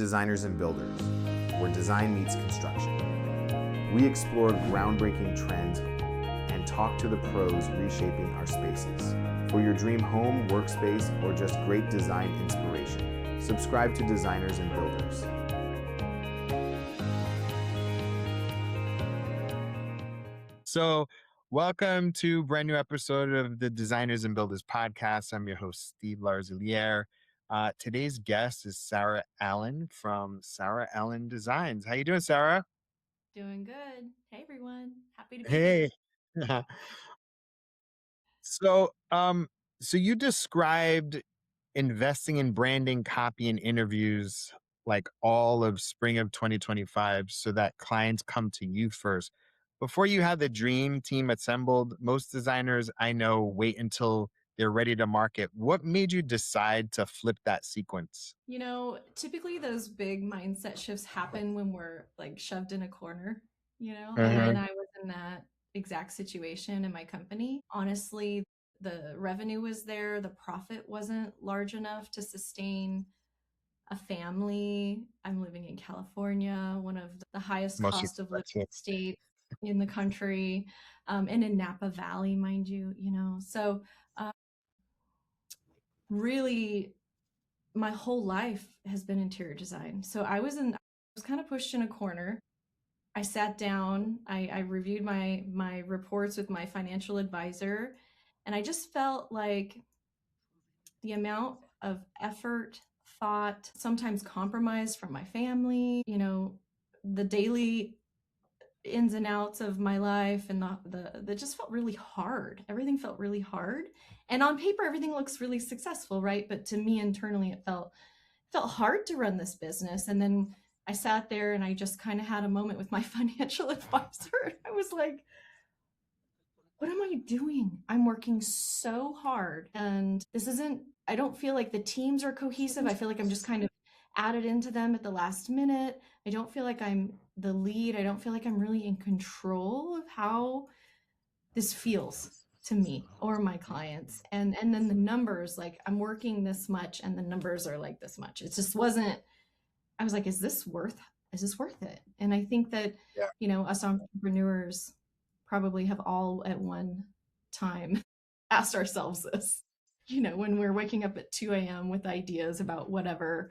Designers and Builders, where design meets construction. We explore groundbreaking trends and talk to the pros reshaping our spaces. For your dream home, workspace, or just great design inspiration, subscribe to Designers and Builders. So, welcome to a brand new episode of the Designers and Builders podcast. I'm your host, Steve Larosiliere. Today's guest is Sarah Allen from Sarah Allen Designs. How you doing, Sarah? Doing good. Hey everyone. Happy to be here. Hey. So, so you described investing in branding, copy, and interviews like all of spring of 2025 so that clients come to you first. Before you had the dream team assembled, most designers I know wait until they're ready to market. What made you decide to flip that sequence? You know, typically those big mindset shifts happen when we're like shoved in a corner, and I was in that exact situation in my company. Honestly, the revenue was there, the profit wasn't large enough to sustain a family. I'm living in California, one of the highest Most cost of living states in the country, and in Napa Valley, mind you. So really my whole life has been interior design. So I was kind of pushed in a corner. I sat down, I reviewed my reports with my financial advisor, and I just felt like the amount of effort, thought, sometimes compromise from my family, the daily ins and outs of my life, and that just felt really hard. Everything felt really hard. And on paper, everything looks really successful, right? But to me internally, it felt hard to run this business. And then I sat there and I just kind of had a moment with my financial advisor. I was like, what am I doing? I'm working so hard. And I don't feel like the teams are cohesive. I feel like I'm just kind of added into them at the last minute. I don't feel like I'm the lead. I don't feel like I'm really in control of how this feels to me or my clients. And then the numbers, like I'm working this much and the numbers are like this much. It just wasn't, I was like, is this worth it? And I think that, us entrepreneurs probably have all at one time asked ourselves this, when we're waking up at 2 a.m. with ideas about whatever,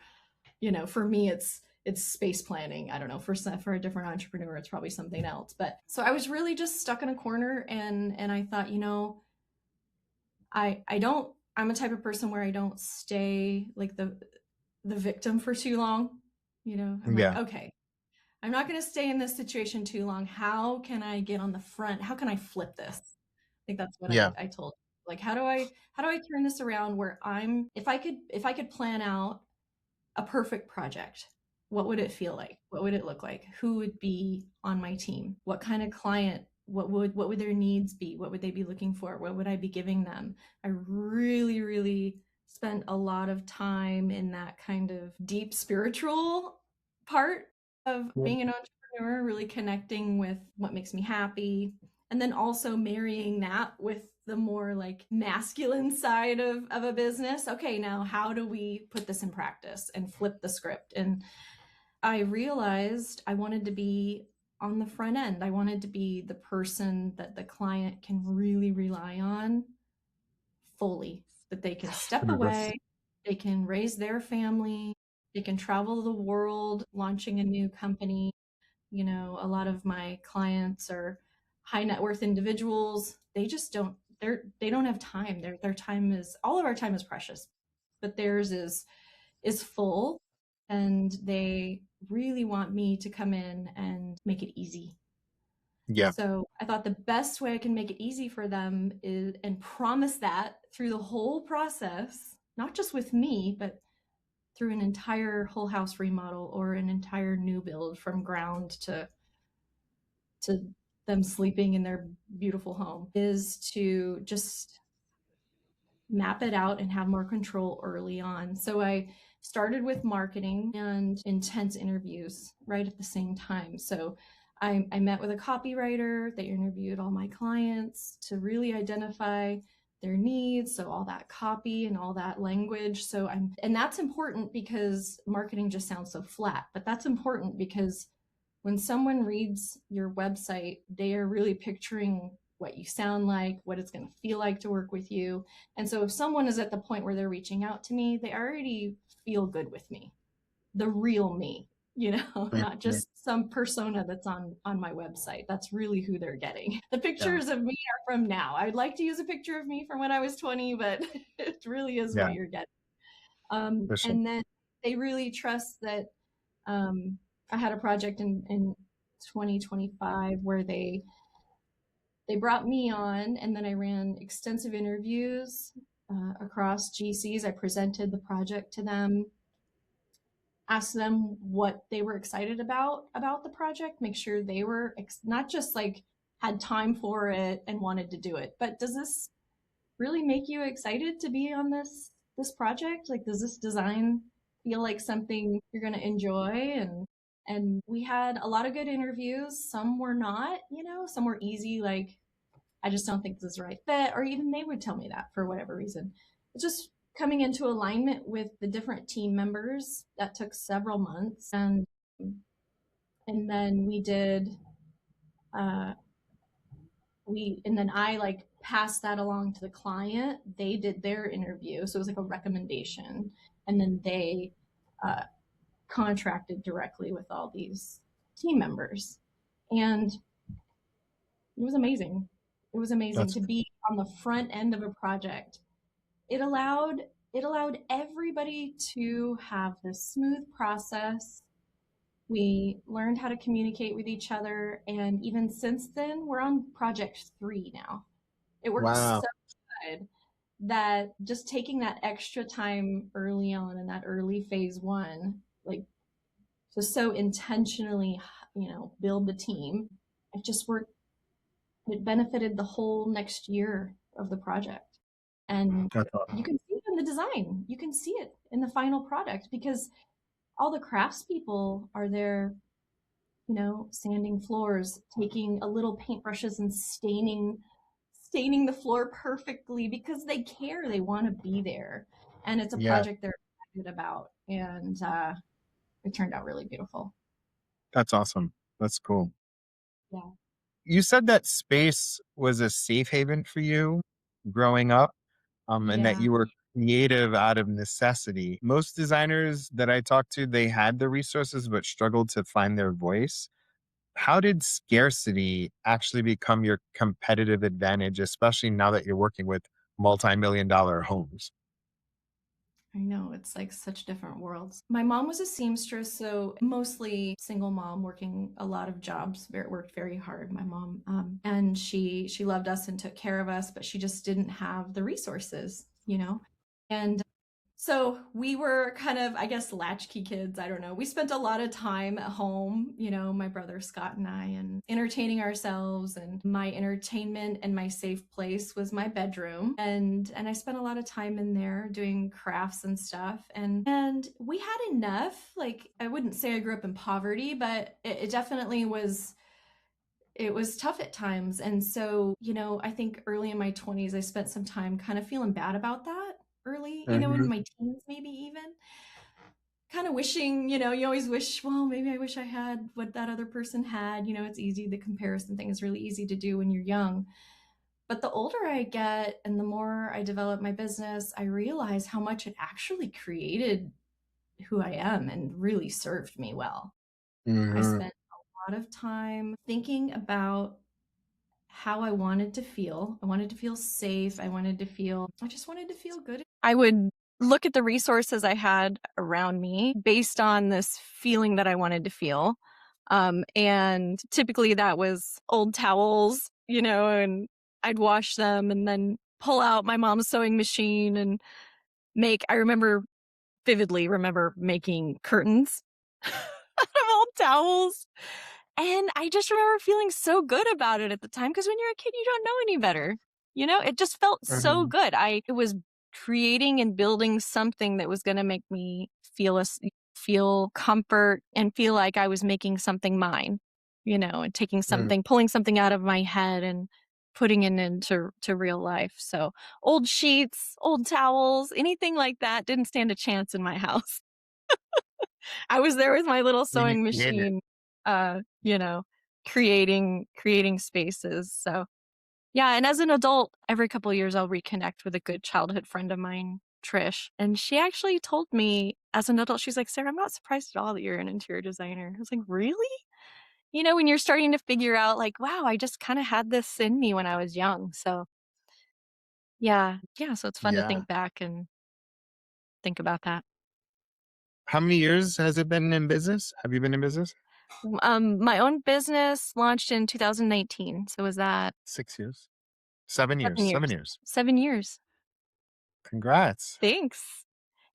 for me, it's space planning. I don't know, for a different entrepreneur, it's probably something else. But so I was really just stuck in a corner, and I thought, I'm a type of person where I don't stay like the victim for too long. I'm like, okay, I'm not going to stay in this situation too long. How can I get on the front? How can I flip this? I think that's what I told. Like, how do I turn this around where if I could plan out a perfect project, what would it feel like? What would it look like? Who would be on my team? What kind of client? What would their needs be? What would they be looking for? What would I be giving them? I really, really spent a lot of time in that kind of deep spiritual part of being an entrepreneur, really connecting with what makes me happy. And then also marrying that with the more like masculine side of a business. Okay, now how do we put this in practice and flip the script? And I realized I wanted to be on the front end. I wanted to be the person that the client can really rely on fully, that they can step away, they can raise their family, they can travel the world launching a new company. A lot of my clients are high net worth individuals. They just they don't have time. Their time is, all of our time is precious, but theirs is full, and they really want me to come in and make it easy. Yeah. So I thought the best way I can make it easy for them is, and promise that through the whole process, not just with me, but through an entire whole house remodel or an entire new build from ground to them sleeping in their beautiful home, is to just map it out and have more control early on. So I started with marketing and intense interviews right at the same time. So I met with a copywriter. They interviewed all my clients to really identify their needs. So all that copy and all that language. And that's important because marketing just sounds so flat, but that's important because when someone reads your website, they are really picturing what you sound like, what it's going to feel like to work with you. And so if someone is at the point where they're reaching out to me, they already feel good with me, the real me, not Mhm. just some persona that's on my website. That's really who they're getting. The Yeah. pictures of me are from now. I'd like to use a picture of me from when I was 20, but it really is Yeah. what you're getting. For sure. And then they really trust that. I had a project in 2025 where they brought me on, and then I ran extensive interviews across GCs. I presented the project to them, asked them what they were excited about the project, make sure they were not just like had time for it and wanted to do it, but does this really make you excited to be on this project? Like, does this design feel like something you're going to enjoy? And we had a lot of good interviews. Some were not, some were easy, like, I just don't think this is the right fit, or even they would tell me that for whatever reason. It's just coming into alignment with the different team members that took several months. And then we did and then I like passed that along to the client. They did their interview, so it was like a recommendation, and then they uh, contracted directly with all these team members, and it was amazing. It was amazing That's to be on the front end of a project. It allowed everybody to have this smooth process. We learned how to communicate with each other, and even since then, we're on project 3 now. It worked wow. so good that just taking that extra time early on in that early phase 1, like, just so intentionally, build the team, it just worked. It benefited the whole next year of the project. And That's awesome. you can see it in the design. You can see it in the final product because all the craftspeople are there, sanding floors, taking a little paintbrushes and staining the floor perfectly because they care. They want to be there. And it's a Yeah, project they're excited about. And it turned out really beautiful. that's awesome. That's cool. Yeah. You said that space was a safe haven for you growing up, and that Yeah. you were creative out of necessity. Most designers that I talked to, they had the resources but struggled to find their voice. How did scarcity actually become your competitive advantage, especially now that you're working with multi-million-dollar homes? I know, it's like such different worlds. My mom was a seamstress, so mostly single mom working a lot of jobs, worked very hard, my mom. And she loved us and took care of us, but she just didn't have the resources, And so we were kind of, I guess, latchkey kids. I don't know. We spent a lot of time at home, my brother Scott and I, and entertaining ourselves. And my entertainment and my safe place was my bedroom. And I spent a lot of time in there doing crafts and stuff. And we had enough. Like, I wouldn't say I grew up in poverty, but it definitely was. It was tough at times. And so, I think early in my 20s, I spent some time kind of feeling bad about that early, in Mhm. my teens, maybe even kind of wishing, you always wish, well, maybe I wish I had what that other person had. It's easy. The comparison thing is really easy to do when you're young. But the older I get and the more I develop my business, I realize how much it actually created who I am and really served me well. I Mhm. spent a lot of time thinking about how I wanted to feel. I wanted to feel safe. I just wanted to feel good. I would look at the resources I had around me based on this feeling that I wanted to feel. And typically that was old towels, and I'd wash them and then pull out my mom's sewing machine and I vividly remember making curtains out of old towels. And I just remember feeling so good about it at the time because when you're a kid, you don't know any better. It just felt so Mhm. good. It was creating and building something that was going to make me feel comfort and feel like I was making something mine, and taking Mhm. pulling something out of my head and putting it into real life. So old sheets, old towels, anything like that didn't stand a chance in my house. I was there with my little You sewing hit it. machine, you know, creating spaces. So yeah, and as an adult, every couple of years I'll reconnect with a good childhood friend of mine, Trish, and she actually told me as an adult, she's like, "Sarah, I'm not surprised at all that you're an interior designer." I was like, "Really?" When you're starting to figure out like, wow, I just kind of had this in me when I was young. So yeah, yeah. So it's fun to Yeah. think back and think about that. How many years has it been in business? Have you been in business? My own business launched in 2019. So was that 6 years? 7 years. 7 years? 7 years. 7 years. Congrats. Thanks.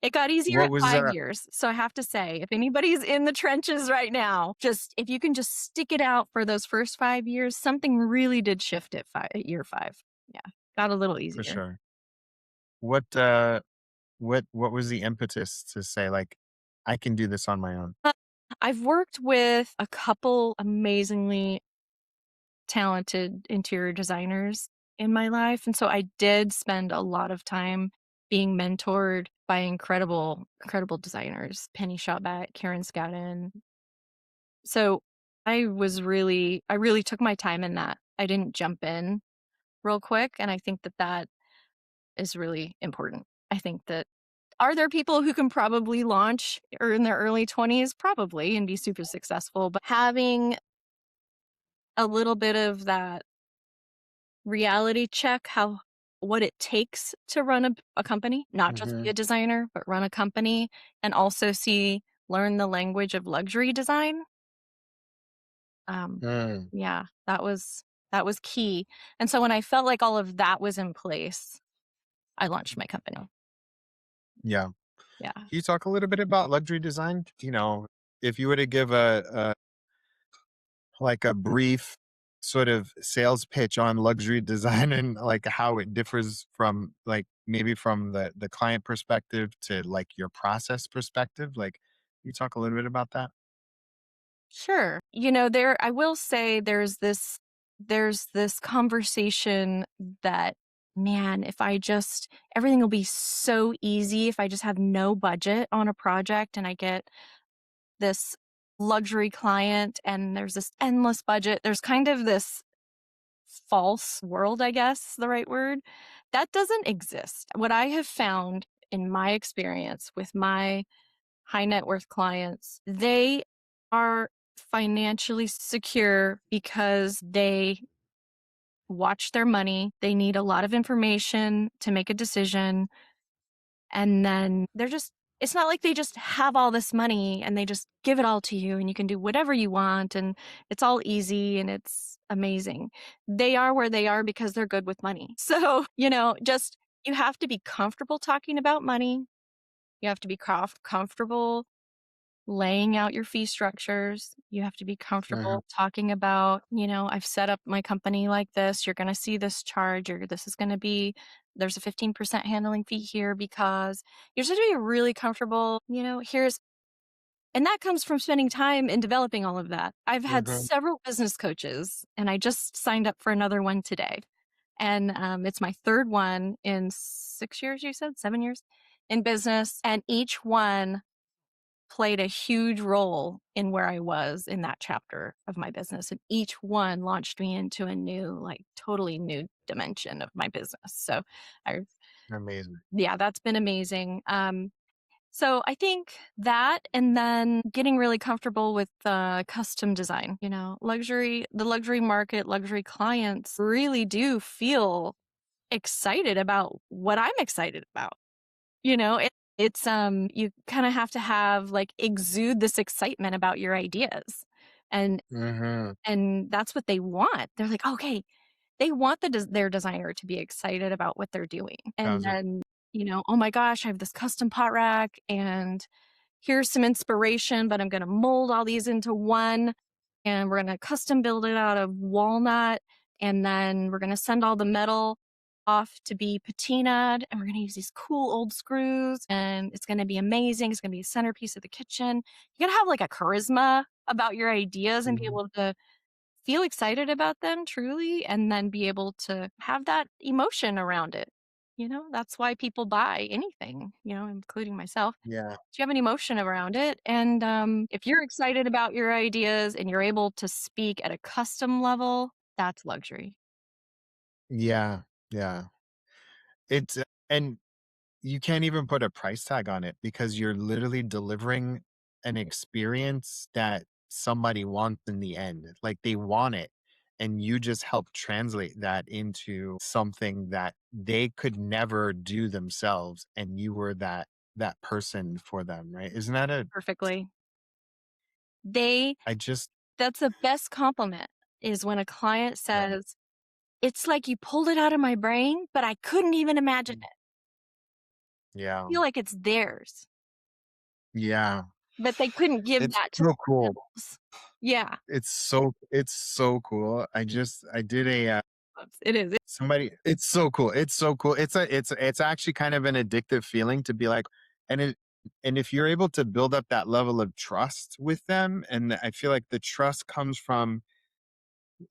It got easier What at was 5 years. So I have to say, if anybody's in the trenches right now, just if you can just stick it out for those first 5 years, something really did shift at year 5. Yeah, got a little for easier. sure? What was the impetus to say like, I can do this on my own? Uh, I've worked with a couple amazingly talented interior designers in my life. And so I did spend a lot of time being mentored by incredible designers, Penny Shotback, Karen Scadden. So I really took my time in that. I didn't jump in real quick. And I think that that is really important. I think that are there people who can probably launch or in their early 20s? Probably and be super successful. But having a little bit of that reality check what it takes to run a company, not just be Mhm. a designer, but run a company and also learn the language of luxury design. Um, Mm, yeah, that was key. And so when I felt like all of that was in place, I launched my company. yeah. Yeah. Can you talk a little bit about luxury design? If you were to give like a brief sort of sales pitch on luxury design and like how it differs from like maybe from the client perspective to like your process perspective, like you talk a little bit about that? Sure. There I will say there's this conversation that man, if I just everything will be so easy if I just have no budget on a project and I get this luxury client and there's this endless budget. There's kind of this false world, I guess, is the right word. That doesn't exist. What I have found in my experience with my high net worth clients, they are financially secure because they watch their money. They need a lot of information to make a decision. And then it's not like they just have all this money and they just give it all to you and you can do whatever you want and it's all easy and it's amazing. They are where they are because they're good with money. So, just you have to be comfortable talking about money. You have to be comfortable laying out your fee structures. You have to be Mhm. comfortable talking about, I've set up my company like this. You're going to see this charge, or this is going to be, there's a 15% handling fee here because you're supposed to be really comfortable, and that comes from spending time in developing all of that. I've had Mhm. several business coaches, and I just signed up for another one today. And it's my third one in 6 years, you said 7 years in business. And each one played a huge role in where I was in that chapter of my business. And each one launched me into a new, like totally new dimension of my business. So I, Amazing. yeah, that's been amazing. So I think that, and then getting really comfortable with custom design, the luxury market, luxury clients really do feel excited about what I'm excited about. You kind of have to have like exude this excitement about your ideas. And Mhm. and that's what they want. They're like, "Okay." They want their designer to be excited about what they're doing. And Gotcha. then, "Oh my gosh, I have this custom pot rack and here's some inspiration, but I'm going to mold all these into one and we're going to custom build it out of walnut and then we're going to send all the metal off to be patinaed and we're going to use these cool old screws and it's going to be amazing. It's going to be a centerpiece of the kitchen." You got to have like a charisma about your ideas and be Mhm. able to feel excited about them truly and then be able to have that emotion around it. That's why people buy anything, including myself. Yeah. Do you have an emotion around it? And if you're excited about your ideas and you're able to speak at a custom level, that's luxury. Yeah. Yeah. It's and you can't even put a price tag on it because you're literally delivering an experience that somebody wants in the end. Like they want it. And you just help translate that into something that they could never do themselves. And you were that person for them, right? Isn't that a Perfectly. They I just That's the best compliment is when a client yeah. says, "It's like you pulled it out of my brain, but I couldn't even imagine it." Yeah. I feel like it's theirs, Yeah. but they couldn't give It's that to so cool. themselves. Yeah, It's so cool. I did a it is. somebody it's so cool. It's so cool. It's actually kind of an addictive feeling to be like and it and if you're able to build up that level of trust with them, and I feel like the trust comes from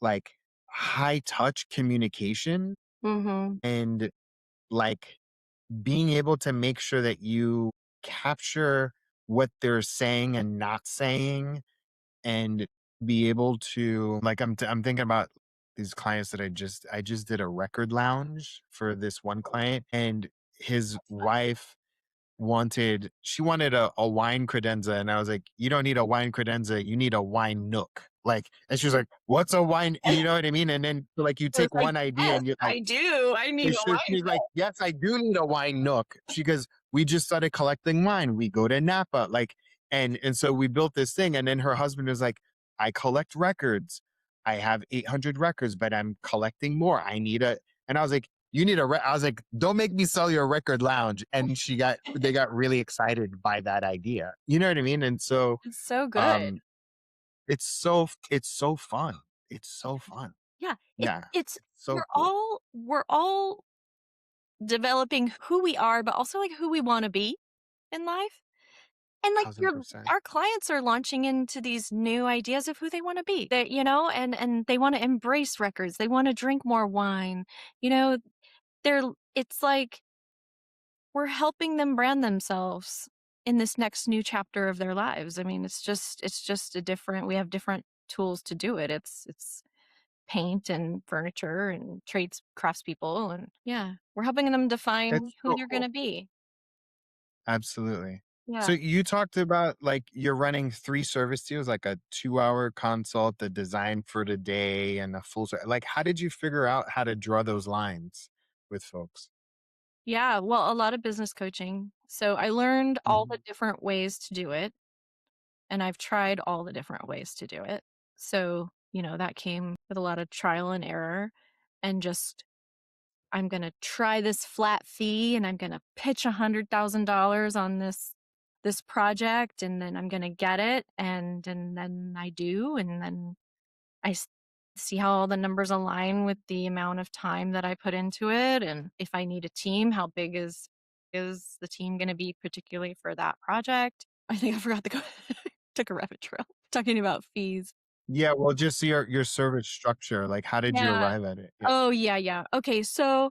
like high touch communication Mhm. and like being able to make sure that you capture what they're saying and not saying and be able to like I'm thinking about these clients that I just did a record lounge for this one client and his wife she wanted a wine credenza and I was like, you don't need a wine credenza, you need a wine nook. Like and she was like, what's a wine? You know what I mean? And then like you I was take like, one idea "Yes, and you're like I do. I need a wine." she's like, yes, I do need a wine nook. She goes, we just started collecting wine. We go to Napa, like, and so we built this thing. And then her husband was like, I collect records. I have 800 records, but I'm collecting more. I need a, and I was like, you need a. I was like, don't make me sell your record lounge. And they got really excited by that idea. You know what I mean? And so, It's so good. um, it's so fun. It's so fun. Yeah, Yeah, it's it's so cool. we're all developing who we are, but also like who we want to be in life. And like Thousand percent. our clients are launching into these new ideas of who they want to be. And they want to embrace records. They want to drink more wine. You know, it's like we're helping them brand themselves in this next new chapter of their lives. I mean, it's just a different we have different tools to do it. It's paint and furniture and trades craftspeople and yeah, we're helping them define It's who so they're going cool. to be. Absolutely. So Yeah. you talked about like you're running 3 service deals, like a 2-hour consult, the design for the day, and a like how did you figure out how to draw those lines with folks? Yeah, well, a lot of business coaching. So I learned all the Mhm. different ways to do it, and I've tried all the different ways to do it. So, that came with a lot of trial and error and just I'm going to try this flat fee and I'm going to pitch $100,000 on this project and then I'm going to get it and then I do and then I see how all the numbers align with the amount of time that I put into it and if I need a team, how big is the team going to be particularly for that project? I think I forgot to go took a rabbit trail talking about fees. Yeah, well, just your service structure, like how did you Yeah. arrive at it? Yeah. Oh, yeah, yeah. Okay, so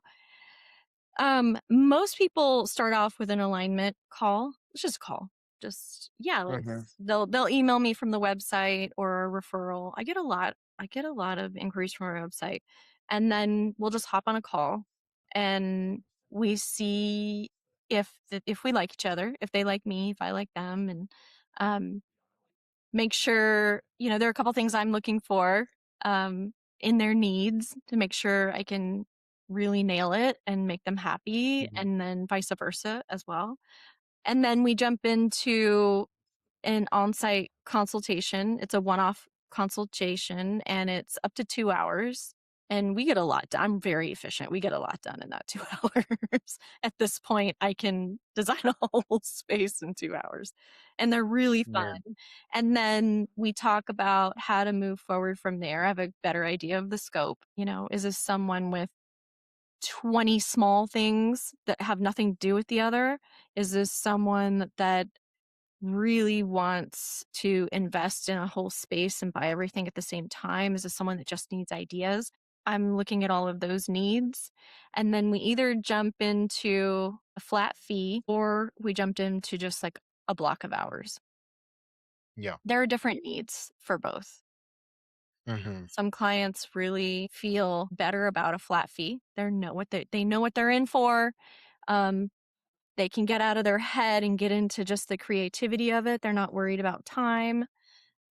most people start off with an alignment call. It's just a call. Just yeah, Mhm. they'll email me from the website or a referral. I get a lot of inquiries from our website. And then we'll just hop on a call and we see if we like each other, if they like me, if I like them and um make sure, there are a couple things I'm looking for in their needs to make sure I can really nail it and make them happy, Mhm. and then vice versa as well. And then we jump into an on-site consultation. It's a one-off consultation and it's up to 2 hours and we get a lot done. I'm very efficient. We get a lot done in that 2 hours. At this point, I can design a whole space in 2 hours and they're really Yeah. fun. And then we talk about how to move forward from there. I have a better idea of the scope. Is this someone with 20 small things that have nothing to do with the other? Is this someone that really wants to invest in a whole space and buy everything at the same time? Is this someone that just needs ideas? I'm looking at all of those needs. And then we either jump into a flat fee or we jumped into just like a block of hours. Yeah. There are different needs for both. Hmm. Some clients really feel better about a flat fee. They know what they're in for. Um, they can get out of their head and get into just the creativity of it. They're not worried about time,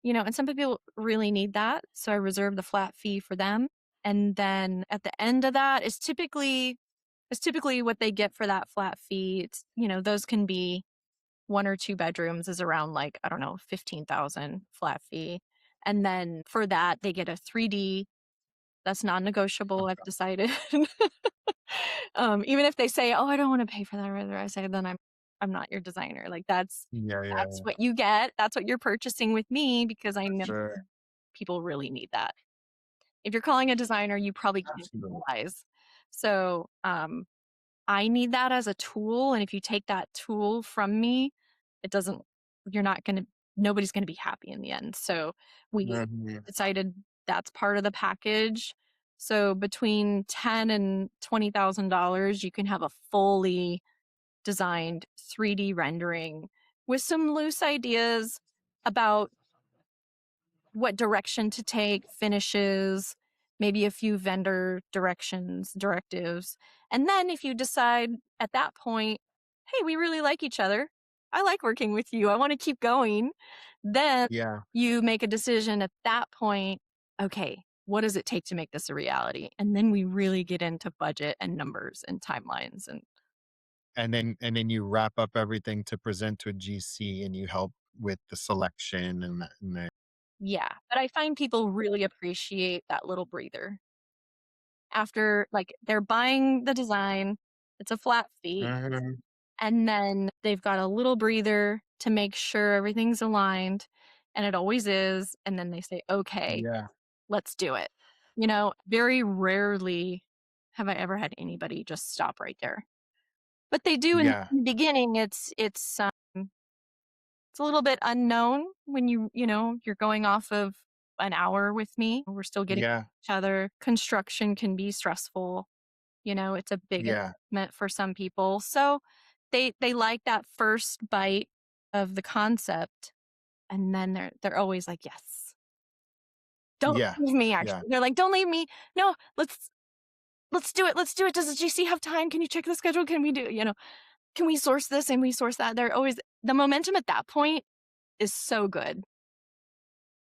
and some people really need that. So I reserve the flat fee for them. And then at the end of that is typically what they get for that flat fee. Those can be 1 or 2 bedrooms is around like, I don't know, 15,000 flat fee. And then for that, they get a 3D. That's non-negotiable, I've decided. Even if they say, "Oh, I don't wanna pay for that," or I say, "Then I'm not your designer." Like, Yeah, that's yeah, what you get. That's what you're purchasing with me because I for know sure. people really need that. If you're calling a designer, you probably can't Absolutely. realize. So, I need that as a tool, and if you take that tool from me, it doesn't you're not gonna nobody's gonna be happy in the end. So, we Mhm. decided that's part of the package. So, between ten and $20,000, you can have a fully designed 3D rendering with some loose ideas about what direction to take, finishes, maybe a few vendor directives. And then if you decide at that point, hey, we really like each other. I like working with you. I want to keep going. Then Yeah. you make a decision at that point, okay, what does it take to make this a reality? And then we really get into budget and numbers and timelines and And then you wrap up everything to present to a GC and you help with the selection and yeah. But I find people really appreciate that little breather after like they're buying the design, it's a flat fee, Mhm. and then they've got a little breather to make sure everything's aligned, and it always is, and then they say, "Okay, Yeah, let's do it." Very rarely have I ever had anybody just stop right there. But they do in yeah, the beginning. It's a little bit unknown when you're going off of an hour with me. We're still getting yeah, each other. Construction can be stressful. It's a big yeah, investment for some people. So they like that first bite of the concept and then they're always like, "Yes. Don't yeah, leave me," yeah, actually. They're like, "Don't leave me. No, let's do it. Let's do it. Does the GC have time? Can you check the schedule? Can we can we source this and we source that?" They're always the momentum at that point is so good.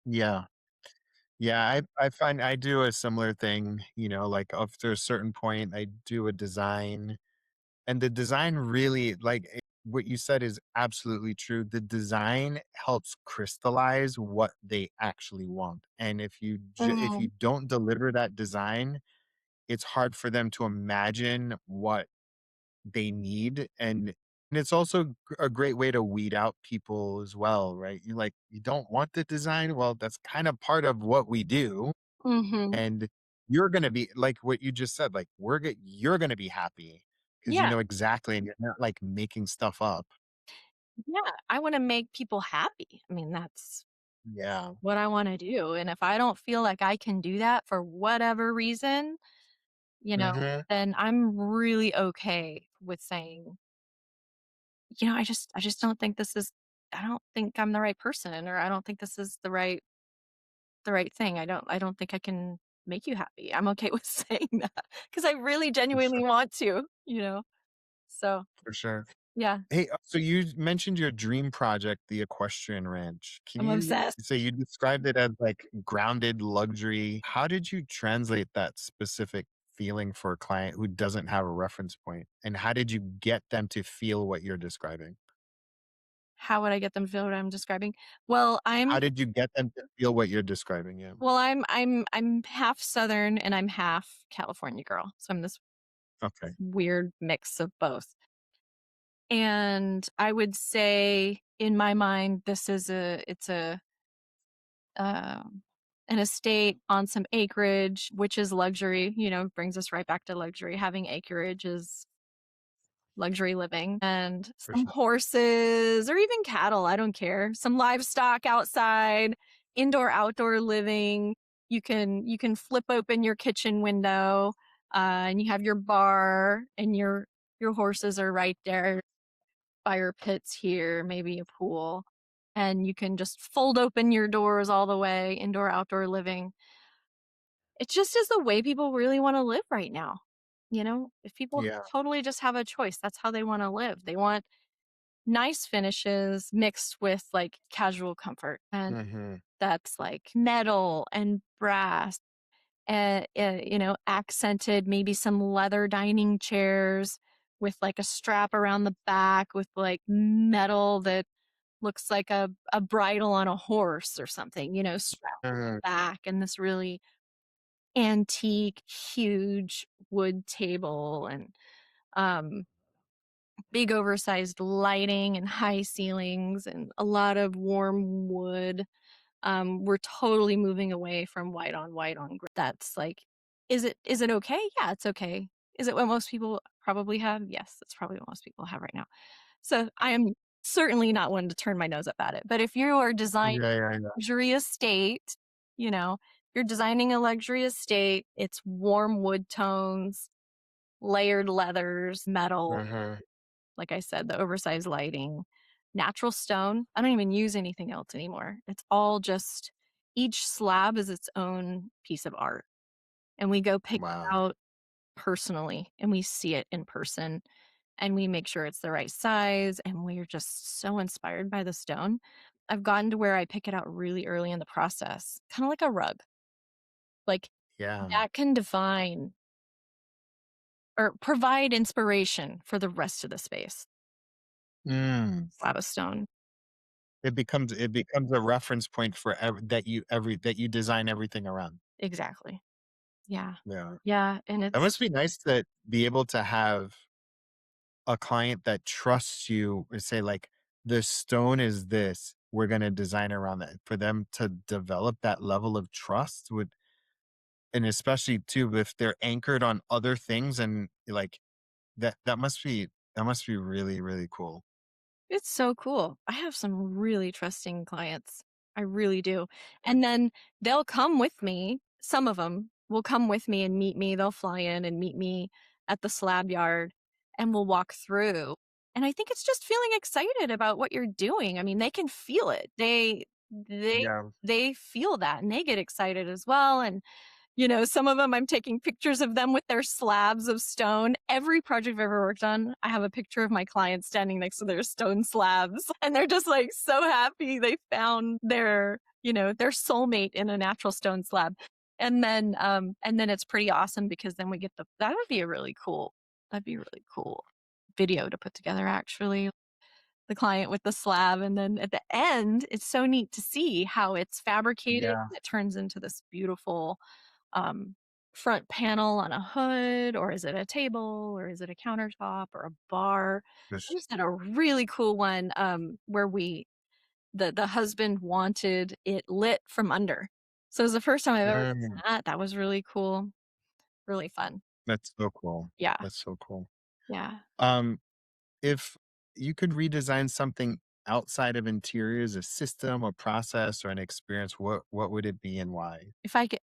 yeah. Yeah, I find I do a similar thing, like after a certain point, I do a design, and the design really what you said is absolutely true. The design helps crystallize what they actually want. And if Mhm. you don't deliver that design, it's hard for them to imagine what they need, and it's also a great way to weed out people as well, right? You don't want the design, well, that's kind of part of what we do, Mhm. and you're gonna be like what you just said, like, you're gonna be happy because you Yeah. know exactly, and you're not, like, making stuff up. Yeah. I wanna make people happy. I mean, that's Yeah. what I wanna do, and if I don't feel like I can do that for whatever reason, you know, Mhm. then I'm really okay with saying, I just don't think I don't think I'm the right person, or I don't think this is the right thing. I don't think I can make you happy. I'm okay with saying that because I really For sure, genuinely want to. So, for sure. yeah, Hey, so you mentioned your dream project, the equestrian ranch. Can I'm you obsessed. say you described it as like grounded luxury? How did you translate that specific feeling for a client who doesn't have a reference point? And how did you get them to feel what you're describing? How would I get them to feel what I'm describing? Well, How I'm did you get them to feel what you're describing? Yeah. well, I'm half Southern and I'm half California girl. So I'm this Okay. weird mix of both. And I would say in my mind, it's um, an estate on some acreage, which is luxury, brings us right back to luxury. Having acreage is luxury living, and For some sure. horses or even cattle. I don't care. Some livestock outside, indoor, outdoor living. You can flip open your kitchen window, and you have your bar, and your horses are right there. Fire pits here, maybe a pool, and you can just fold open your doors all the way. Indoor, outdoor living. It just is the way people really want to live right now. If people Yeah. totally just have a choice, that's how they want to live. They want nice finishes mixed with like casual comfort. And Hmm. that's like metal and brass and, accented, maybe some leather dining chairs with like a strap around the back with like metal that looks like a bridle on a horse or something, strapped Hmm. back, and this really antique, huge wood table, and um, big oversized lighting and high ceilings and a lot of warm wood. We're totally moving away from white on gray. That's like, is it okay? Yeah, it's okay. Is it what most people probably have? Yes, that's probably what most people have right now. So I am certainly not one to turn my nose up at it. But if you are designing Yeah, yeah, yeah. luxury estate, you're designing a luxury estate, it's warm wood tones, layered leathers, metal, Uh-huh. like I said, the oversized lighting, natural stone. I don't even use anything else anymore. It's all just each slab is its own piece of art. And we go pick it Wow. out personally and we see it in person and we make sure it's the right size, and we're just so inspired by the stone. I've gotten to where I pick it out really early in the process, kind of like a rug. Like Yeah. that can define or provide inspiration for the rest of the space. Mm. Slab of stone. It becomes a reference point for that you design everything around. Exactly. Yeah. Yeah. Yeah. And That it's must be nice to be able to have a client that trusts you and say like, the stone is this, we're going to design around that. For them to develop that level of trust would, and especially too, if they're anchored on other things and like that must be really, really cool. It's so cool. I have some really trusting clients. I really do. And then they'll come with me. Some of them will come with me and meet me. They'll fly in and meet me at the slab yard and we'll walk through. And I think it's just feeling excited about what you're doing. I mean, they can feel it. They Yeah. they feel that and they get excited as well. And some of them I'm taking pictures of them with their slabs of stone. Every project I've ever worked on, I have a picture of my clients standing next to their stone slabs. And they're just like so happy they found their soulmate in a natural stone slab. And then it's pretty awesome because then we get that'd be a really cool video to put together actually. The client with the slab. And then at the end, it's so neat to see how it's fabricated. Yeah. It turns into this beautiful um, front panel on a hood, or is it a table, or is it a countertop, or a bar? I Just, just had a really cool one where the husband wanted it lit from under. So it was the first time I've ever done mm, that. That was really cool, really fun. that's so cool. Yeah, That's so cool. yeah. Um, if you could redesign something outside of interiors, a system, a process, or an experience, what would it be and why? If I could,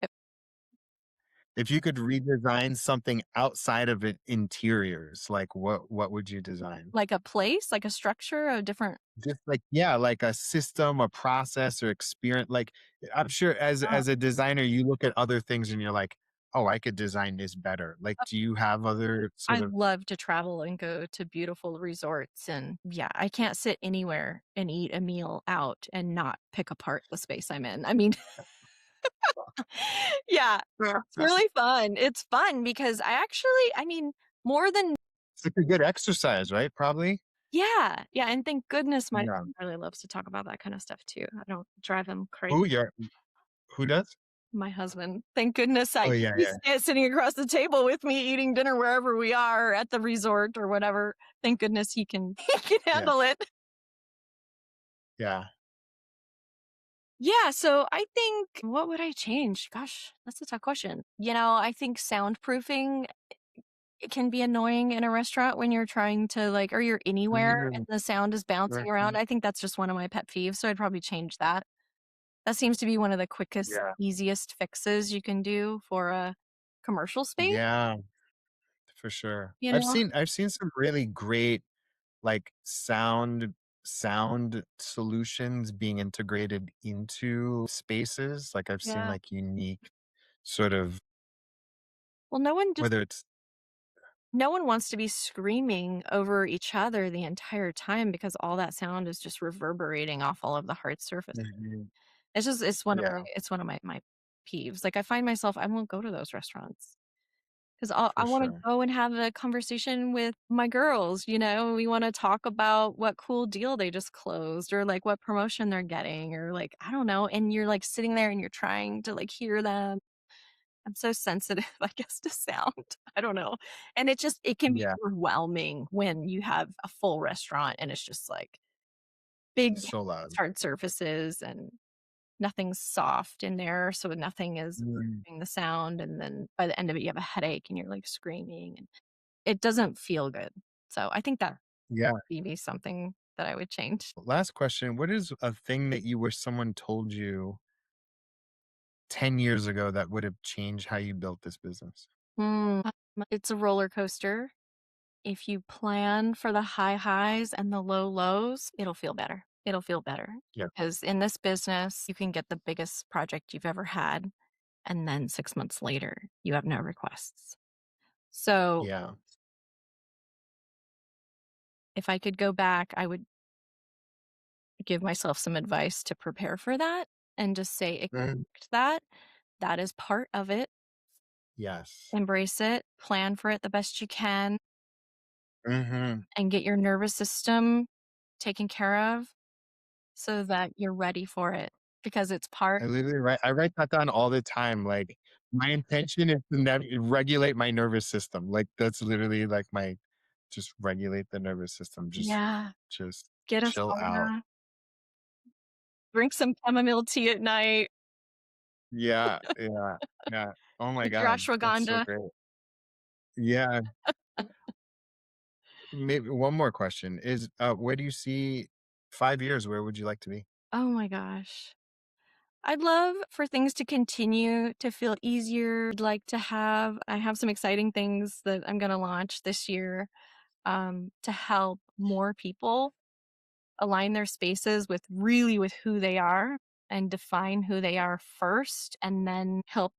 If you could redesign something outside of interiors, like what would you design? like a place, like a structure, a different. Just like, yeah, like a system, a process, or experience. Like, I'm sure as a designer, you look at other things and you're like, oh, I could design this better. Like, do you have other sort I of love to travel and go to beautiful resorts. And yeah, I can't sit anywhere and eat a meal out and not pick apart the space I'm in. I mean, yeah, it's really fun. It's fun because I mean, more than, it's like a good exercise, right? Probably. yeah, yeah. And thank goodness my Yeah. husband really loves to talk about that kind of stuff too. I don't drive him crazy. Who does? My husband, thank goodness Oh yeah, he's sitting across the table with me eating dinner wherever we are at the resort or whatever. Thank goodness he can, he can yeah, handle it. yeah. Yeah, so I think what would I change? Gosh, that's a tough question. I think soundproofing it can be annoying in a restaurant when you're trying to like, or you're anywhere and Mm, the sound is bouncing around. mhm. I think that's just one of my pet peeves. So I'd probably change that. That seems to be one of the quickest, Yeah. easiest fixes you can do for a commercial space, Yeah, for sure. you I've know? seen I've seen some really great like sound solutions being integrated into spaces. Like I've seen Yeah. like unique sort of Well, no one just whether it's no one wants to be screaming over each other the entire time because all that sound is just reverberating off all of the hard surface. Mhm. It's Yeah, it's one of my peeves. Like I find myself I won't go to those restaurants because I for want to sure. go and have a conversation with my girls. You know, we want to talk about what cool deal they just closed or like what promotion they're getting or like I don't know. And you're like sitting there and you're trying to like hear them. I'm so sensitive, I guess, to sound. I don't know. And it can be Yeah, overwhelming when you have a full restaurant and it's just like big so loud. hard surfaces and nothing's soft in there, so nothing is Mm, absorbing the sound, and then by the end of it, you have a headache and you're, like, screaming, and it doesn't feel good. So I think that yeah. would be something that I would change. Last question. What is a thing that you wish someone told you 10 years ago that would have changed how you built this business? It's a roller coaster. If you plan for the high highs and the low lows, it'll feel better. It'll feel better Yeah. because in this business, you can get the biggest project you've ever had, and then 6 months later, you have no requests. So, Yeah. if I could go back, I would give myself some advice to prepare for that and just say, Mm, "Expect that. That is part of it. yes. Embrace it. Plan for it the best you can, Mhm. and get your nervous system taken care of so that you're ready for it because it's part." I write that down all the time, like, my intention is to regulate my nervous system, like, that's literally, like, my just regulate the nervous system, Yeah. just Get a chill out. sauna, drink some chamomile tea at night, Yeah, yeah, yeah. Oh my take your god, that's so ashwagandha. great. Yeah, maybe one more question is, where do you see 5 years, where would you like to be? Oh my gosh. I'd love for things to continue to feel easier. I have some exciting things that I'm going to launch this year to help more people align their spaces with who they are and define who they are first and then help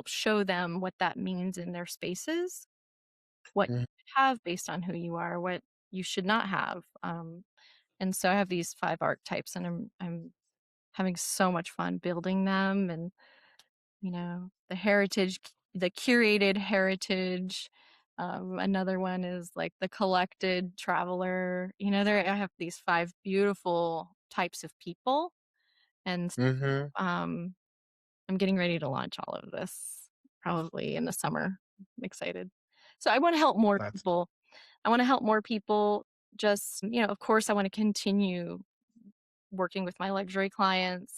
show them what that means in their spaces, what Mm, you have based on who you are, what you should not have. And so I have these 5 archetypes and I'm having so much fun building them and the curated heritage. Another one is like the collected traveler. There I have these 5 beautiful types of people, and mhm. um, I'm getting ready to launch all of this probably in the summer. I'm excited. So I want to help more That's people. I want to help more people. Just of course, I want to continue working with my luxury clients.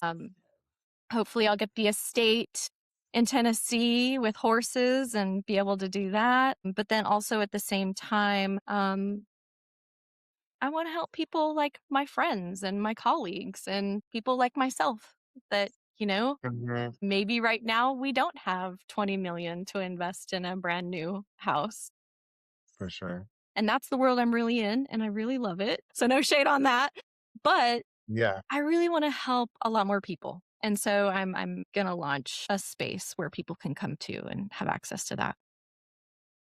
Hopefully, I'll get the estate in Tennessee with horses and be able to do that. But then also at the same time, I want to help people like my friends and my colleagues and people like myself that, mhm, maybe right now we don't have 20 million to invest in a brand new house. for sure. And that's the world I'm really in and I really love it. So no shade on that. But Yeah. I really want to help a lot more people. And so I'm going to launch a space where people can come to and have access to that.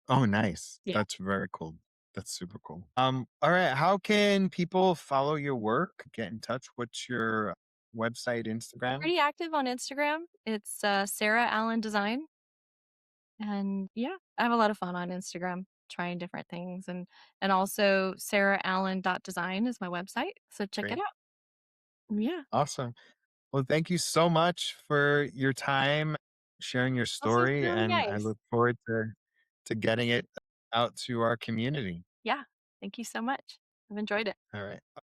Oh, nice. Yeah. That's very cool. That's super cool. All right. How can people follow your work? Get in touch. What's your website, Instagram? Pretty active on Instagram. It's Sarah Allen Design. And yeah, I have a lot of fun on Instagram trying different things. And also sarahallen.design is my website. So check it Great. out. Yeah. Awesome. Well, thank you so much for your time sharing your Also, it's story, really and I nice. look forward to getting it out to our community. Yeah. Thank you so much. I've enjoyed it. All right.